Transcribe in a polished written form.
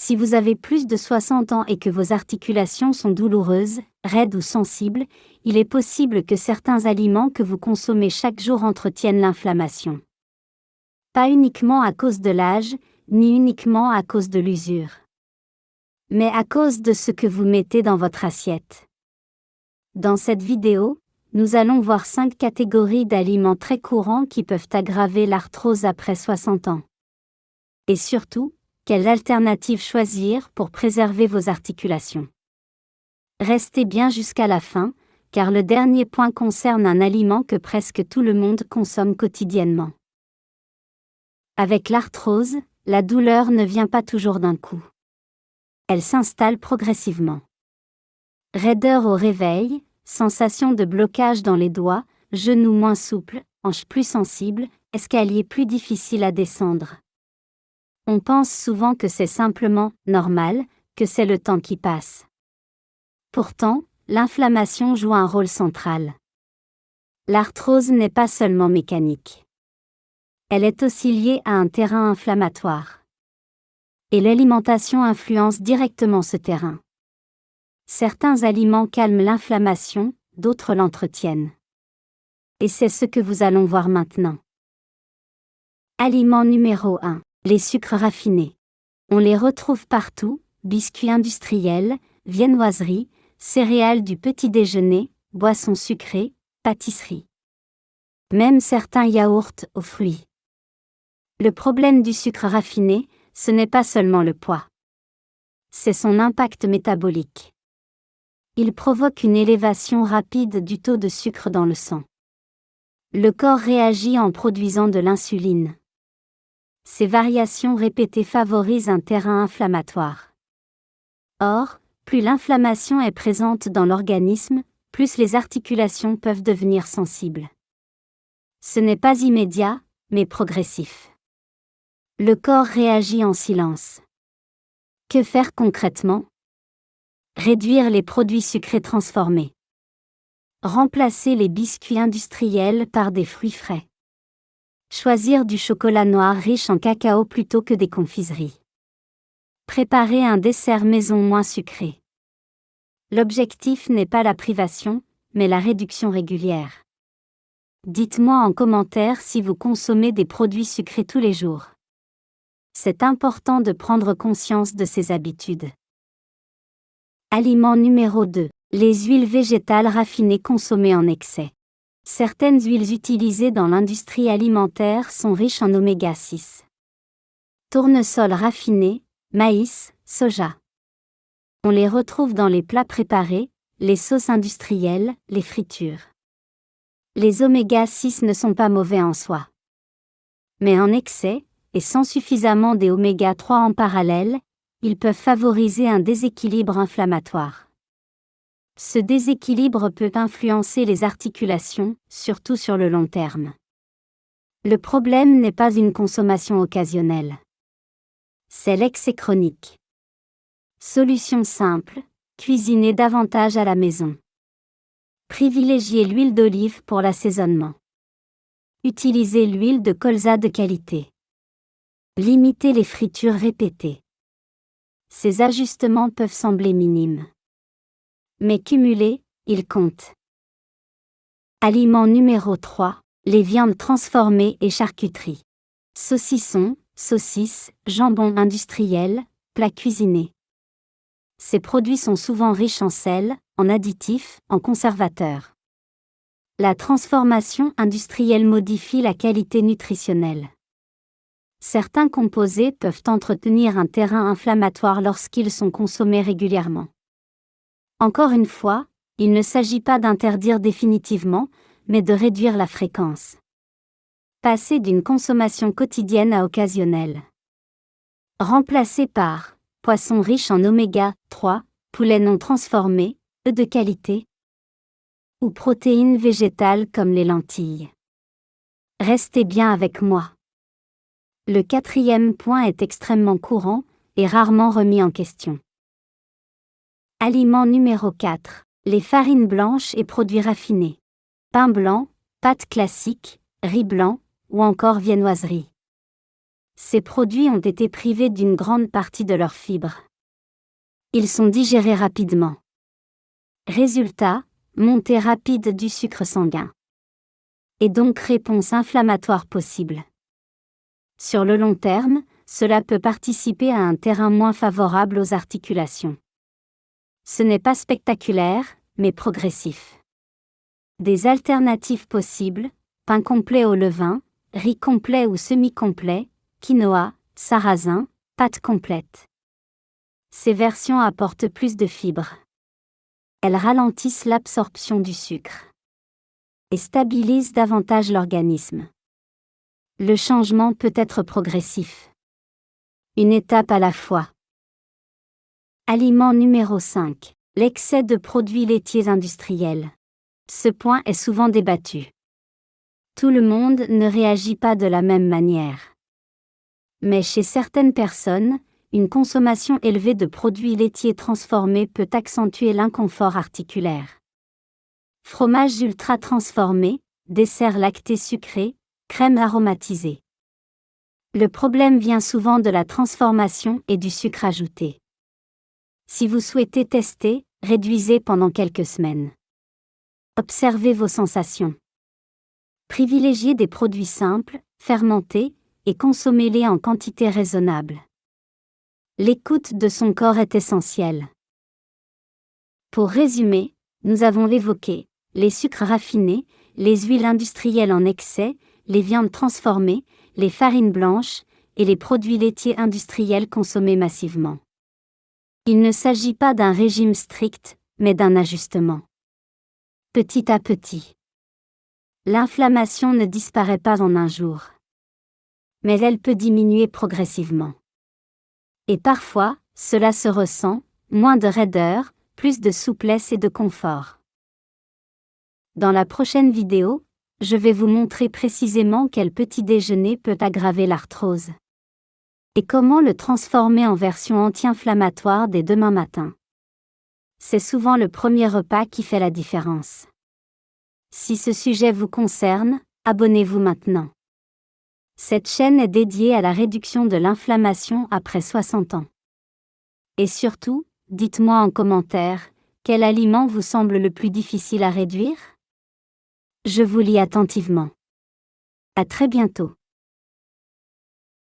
Si vous avez plus de 60 ans et que vos articulations sont douloureuses, raides ou sensibles, il est possible que certains aliments que vous consommez chaque jour entretiennent l'inflammation. Pas uniquement à cause de l'âge, ni uniquement à cause de l'usure, mais à cause de ce que vous mettez dans votre assiette. Dans cette vidéo, nous allons voir 5 catégories d'aliments très courants qui peuvent aggraver l'arthrose après 60 ans. Et surtout, quelles alternatives choisir pour préserver vos articulations. Restez bien jusqu'à la fin, car le dernier point concerne un aliment que presque tout le monde consomme quotidiennement. Avec l'arthrose, la douleur ne vient pas toujours d'un coup. Elle s'installe progressivement. Raideur au réveil, sensation de blocage dans les doigts, genoux moins souples, hanches plus sensibles, escalier plus difficile à descendre. On pense souvent que c'est simplement normal, que c'est le temps qui passe. Pourtant, l'inflammation joue un rôle central. L'arthrose n'est pas seulement mécanique. Elle est aussi liée à un terrain inflammatoire. Et l'alimentation influence directement ce terrain. Certains aliments calment l'inflammation, d'autres l'entretiennent. Et c'est ce que nous allons voir maintenant. Aliment numéro 1. Les sucres raffinés. On les retrouve partout, biscuits industriels, viennoiseries, céréales du petit déjeuner, boissons sucrées, pâtisseries. Même certains yaourts aux fruits. Le problème du sucre raffiné, ce n'est pas seulement le poids. C'est son impact métabolique. Il provoque une élévation rapide du taux de sucre dans le sang. Le corps réagit en produisant de l'insuline. Ces variations répétées favorisent un terrain inflammatoire. Or, plus l'inflammation est présente dans l'organisme, plus les articulations peuvent devenir sensibles. Ce n'est pas immédiat, mais progressif. Le corps réagit en silence. Que faire concrètement ? Réduire les produits sucrés transformés. Remplacer les biscuits industriels par des fruits frais. Choisir du chocolat noir riche en cacao plutôt que des confiseries. Préparer un dessert maison moins sucré. L'objectif n'est pas la privation, mais la réduction régulière. Dites-moi en commentaire si vous consommez des produits sucrés tous les jours. C'est important de prendre conscience de ces habitudes. Aliment numéro 2. Les huiles végétales raffinées consommées en excès. Certaines huiles utilisées dans l'industrie alimentaire sont riches en oméga 6. Tournesol raffiné, maïs, soja. On les retrouve dans les plats préparés, les sauces industrielles, les fritures. Les oméga 6 ne sont pas mauvais en soi. Mais en excès, et sans suffisamment des oméga 3 en parallèle, ils peuvent favoriser un déséquilibre inflammatoire. Ce déséquilibre peut influencer les articulations, surtout sur le long terme. Le problème n'est pas une consommation occasionnelle. C'est l'excès chronique. Solution simple, cuisiner davantage à la maison. Privilégiez l'huile d'olive pour l'assaisonnement. Utilisez l'huile de colza de qualité. Limitez les fritures répétées. Ces ajustements peuvent sembler minimes. Mais cumulés, ils comptent. Aliment numéro 3, les viandes transformées et charcuteries. Saucissons, saucisses, jambon industriel, plats cuisinés. Ces produits sont souvent riches en sel, en additifs, en conservateurs. La transformation industrielle modifie la qualité nutritionnelle. Certains composés peuvent entretenir un terrain inflammatoire lorsqu'ils sont consommés régulièrement. Encore une fois, il ne s'agit pas d'interdire définitivement, mais de réduire la fréquence. Passer d'une consommation quotidienne à occasionnelle. Remplacer par poisson riche en oméga 3, poulet non transformé, œufs de qualité, ou protéines végétales comme les lentilles. Restez bien avec moi. Le 4e point est extrêmement courant et rarement remis en question. Aliment numéro 4. Les farines blanches et produits raffinés. Pain blanc, pâtes classiques, riz blanc, ou encore viennoiserie. Ces produits ont été privés d'une grande partie de leurs fibres. Ils sont digérés rapidement. Résultat, montée rapide du sucre sanguin. Et donc réponse inflammatoire possible. Sur le long terme, cela peut participer à un terrain moins favorable aux articulations. Ce n'est pas spectaculaire, mais progressif. Des alternatives possibles: pain complet au levain, riz complet ou semi-complet, quinoa, sarrasin, pâte complète. Ces versions apportent plus de fibres. Elles ralentissent l'absorption du sucre et stabilisent davantage l'organisme. Le changement peut être progressif. Une étape à la fois. Aliment numéro 5. L'excès de produits laitiers industriels. Ce point est souvent débattu. Tout le monde ne réagit pas de la même manière. Mais chez certaines personnes, une consommation élevée de produits laitiers transformés peut accentuer l'inconfort articulaire. Fromage ultra transformé, desserts lactés sucrés, crème aromatisée. Le problème vient souvent de la transformation et du sucre ajouté. Si vous souhaitez tester, réduisez pendant quelques semaines. Observez vos sensations. Privilégiez des produits simples, fermentés, et consommez-les en quantité raisonnable. L'écoute de son corps est essentielle. Pour résumer, nous avons évoqué les sucres raffinés, les huiles industrielles en excès, les viandes transformées, les farines blanches, et les produits laitiers industriels consommés massivement. Il ne s'agit pas d'un régime strict, mais d'un ajustement. Petit à petit. L'inflammation ne disparaît pas en un jour. Mais elle peut diminuer progressivement. Et parfois, cela se ressent, moins de raideur, plus de souplesse et de confort. Dans la prochaine vidéo, je vais vous montrer précisément quel petit déjeuner peut aggraver l'arthrose. Et comment le transformer en version anti-inflammatoire dès demain matin. C'est souvent le premier repas qui fait la différence. Si ce sujet vous concerne, abonnez-vous maintenant. Cette chaîne est dédiée à la réduction de l'inflammation après 60 ans. Et surtout, dites-moi en commentaire, quel aliment vous semble le plus difficile à réduire ? Je vous lis attentivement. À très bientôt.